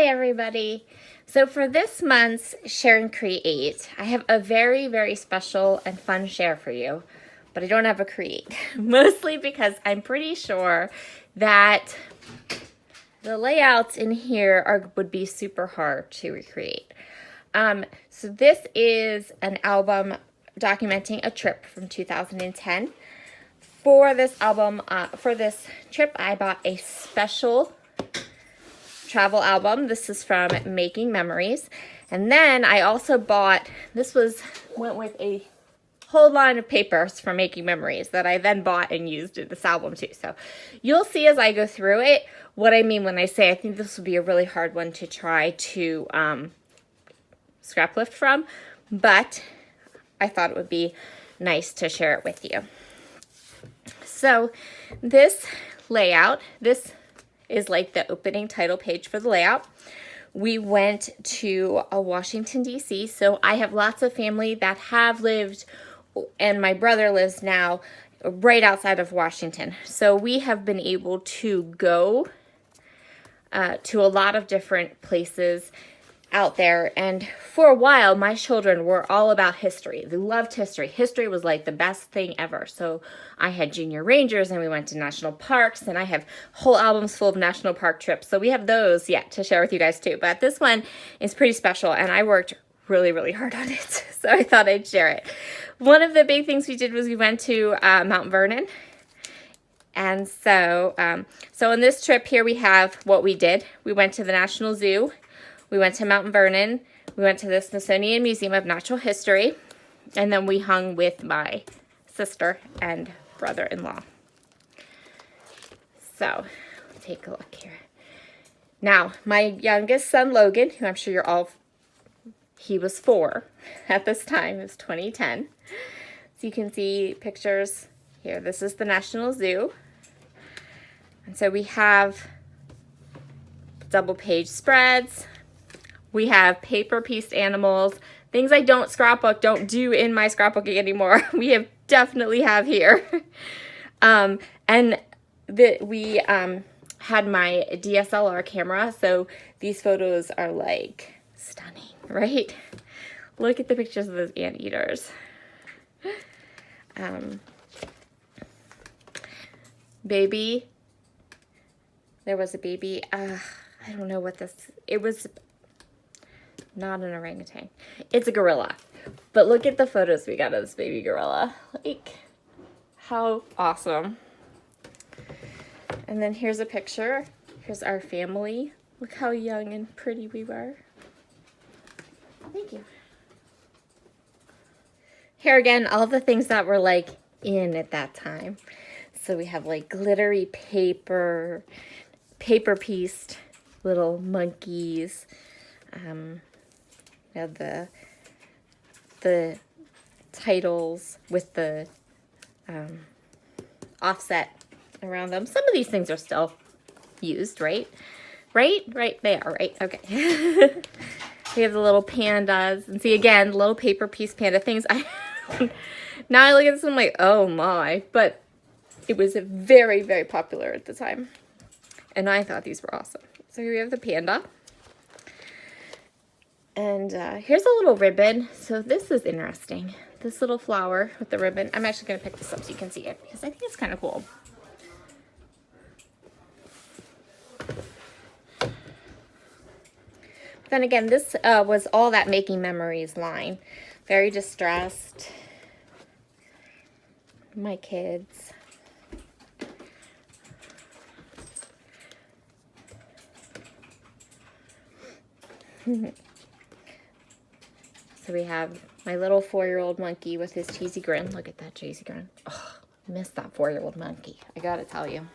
everybody. So for this month's Share and Create, I have a very, very special and fun share for you, but I don't have a create, mostly because I'm pretty sure that the layouts in here would be super hard to recreate. So this is an album documenting a trip from 2010. For this album, for this trip, I bought a special travel album. This is from Making Memories. And then I also bought, went with a whole line of papers from Making Memories that I then bought and used in this album too. So you'll see as I go through it what I mean when I say I think this would be a really hard one to try to scrap lift from, but I thought it would be nice to share it with you. So this layout, this is like the opening title page for the layout. We went to Washington, D.C., so I have lots of family that have lived, and my brother lives now right outside of Washington. So we have been able to go to a lot of different places out there, and for a while my children were all about history. They loved history. History was like the best thing ever. So I had junior rangers and we went to national parks, and I have whole albums full of national park trips. So we have those yet to share with you guys too, but this one is pretty special and I worked really, really hard on it. So I thought I'd share it. One of the big things we did was we went to Mount Vernon. And so in this trip here we have what we did. We went to the National Zoo. We went to Mount Vernon, we went to the Smithsonian Museum of Natural History, and then we hung with my sister and brother-in-law. So, take a look here. Now, my youngest son, Logan, who I'm sure he was 4 at this time, it was 2010. So you can see pictures here. This is the National Zoo. And so we have double page spreads. We have paper pieced animals, things I don't do in my scrapbooking anymore. We definitely have here. And we had my DSLR camera, so these photos are like stunning, right? Look at the pictures of those anteaters. Baby, there was a baby, I don't know what it was. Not an orangutan. It's a gorilla. But look at the photos we got of this baby gorilla. Like, how awesome. And then here's a picture. Here's our family. Look how young and pretty we were. Thank you. Here again, all the things that were like in at that time. So we have like glittery paper pieced little monkeys. The titles with the offset around them. Some of these things are still used, right? Right? They are, right? Okay. We have the little pandas. And see, again, little paper piece panda things. Now I look at this and I'm like, oh my. But it was very, very popular at the time. And I thought these were awesome. So here we have the panda. And here's a little ribbon. So this is interesting. This little flower with the ribbon. I'm actually going to pick this up so you can see it because I think it's kind of cool. Then again, this was all that Making Memories line. Very distressed. My kids. So we have my little 4-year-old monkey with his cheesy grin. Look at that cheesy grin. Oh, I miss that 4-year-old monkey. I gotta tell you.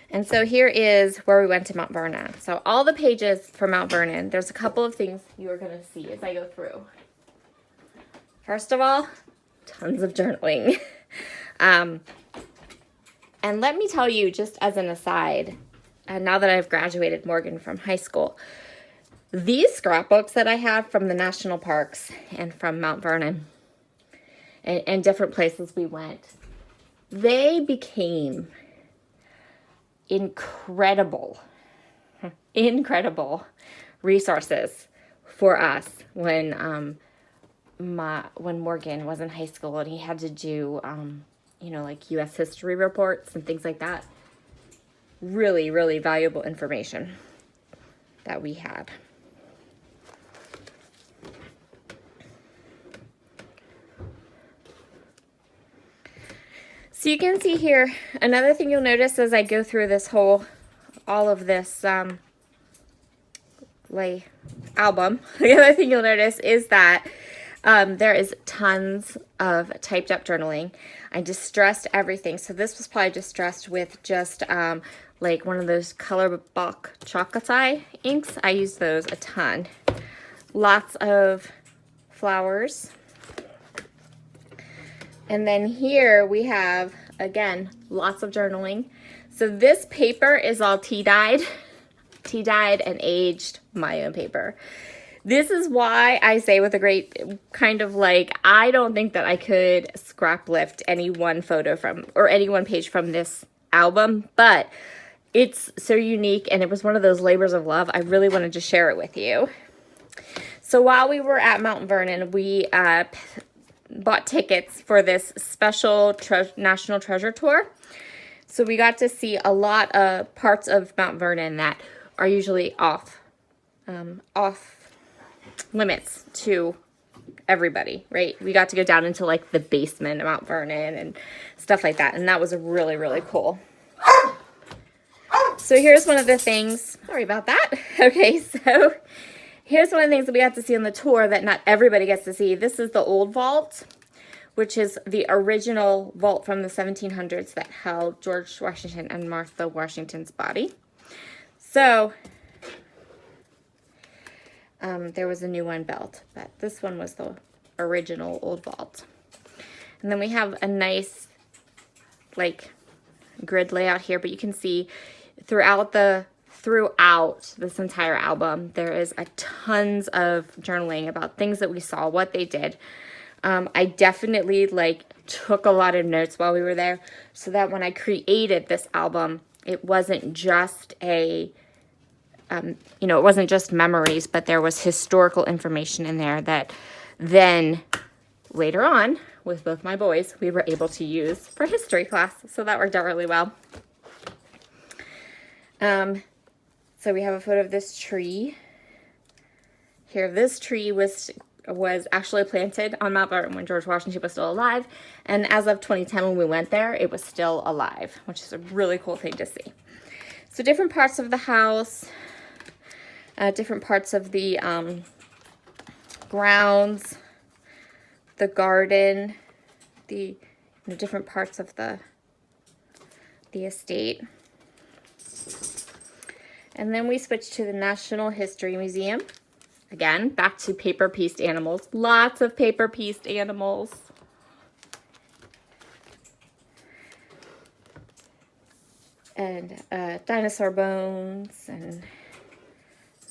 And so here is where we went to Mount Vernon. So all the pages for Mount Vernon, there's a couple of things you are going to see as I go through. First of all, tons of journaling. And let me tell you, just as an aside, now that I've graduated Morgan from high school, these scrapbooks that I have from the national parks and from Mount Vernon and different places we went, they became incredible incredible resources for us when Morgan was in high school and he had to do like U.S. history reports and things like that. Really, really valuable information that we had. So you can see here, another thing you'll notice as I go through all of this album, the other thing you'll notice is that there is tons of typed up journaling. I distressed everything. So this was probably distressed with just like one of those color book chocolate inks. I use those a ton. Lots of flowers. And then here we have, again, lots of journaling. So this paper is all tea-dyed and aged my own paper. This is why I say with a great kind of like, I don't think that I could scrap lift any one photo from, or any one page from this album, but it's so unique and it was one of those labors of love. I really wanted to share it with you. So while we were at Mount Vernon, we bought tickets for this special National Treasure Tour. So we got to see a lot of parts of Mount Vernon that are usually off limits to everybody, right? We got to go down into like the basement of Mount Vernon and stuff like that. And that was really, really cool. So here's one of the things, sorry about that. Okay, so here's one of the things that we got to see on the tour that not everybody gets to see. This is the old vault, which is the original vault from the 1700s that held George Washington and Martha Washington's body. So there was a new one built, but this one was the original old vault. And then we have a nice like grid layout here, but you can see throughout this entire album, there is a tons of journaling about things that we saw, what they did. I definitely like took a lot of notes while we were there so that when I created this album, it wasn't just it wasn't just memories, but there was historical information in there that then later on with both my boys, we were able to use for history class. So that worked out really well. So we have a photo of this tree. Here, this tree was actually planted on Mount Vernon when George Washington was still alive. And as of 2010, when we went there, it was still alive, which is a really cool thing to see. So different parts of the house, different parts of the grounds, the garden, the different parts of the estate. And then we switched to the National History Museum. Again, back to paper-pieced animals. Lots of paper-pieced animals. And dinosaur bones and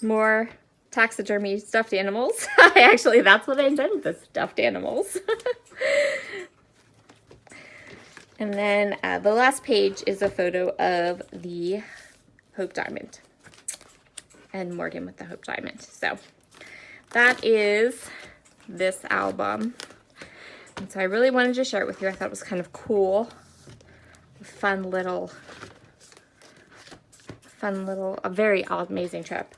more taxidermy stuffed animals. Actually, that's what I intended, the stuffed animals. And then the last page is a photo of the Hope Diamond and Morgan with the Hope Diamond. So that is this album. And so I really wanted to share it with you. I thought it was kind of cool. A very amazing trip.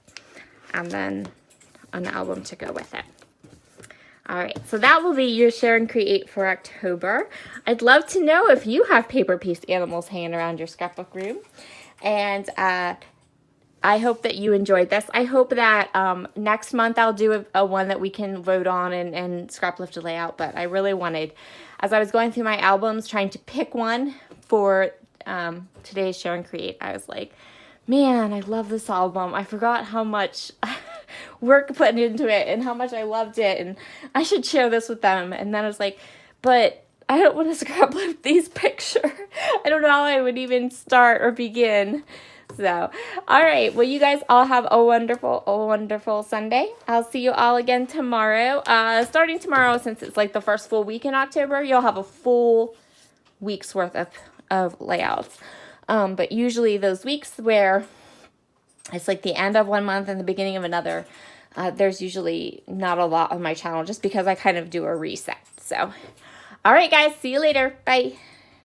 And then an album to go with it. All right, so that will be your Share and Create for October. I'd love to know if you have paper-pieced animals hanging around your scrapbook room. And I hope that you enjoyed this. I hope that next month I'll do a one that we can vote on and scrap lift a layout. But I really wanted, as I was going through my albums, trying to pick one for today's Share and Create, I was like, man, I love this album. I forgot how much work put into it and how much I loved it. And I should share this with them. And then I was like, but I don't want to scrap lift these pictures. I don't know how I would even start or begin. So, all right. Well, you guys all have a wonderful Sunday. I'll see you all again tomorrow. Starting tomorrow, since it's like the first full week in October, you'll have a full week's worth of layouts. But usually those weeks where it's like the end of one month and the beginning of another, there's usually not a lot on my channel just because I kind of do a reset. So, all right, guys, see you later. Bye.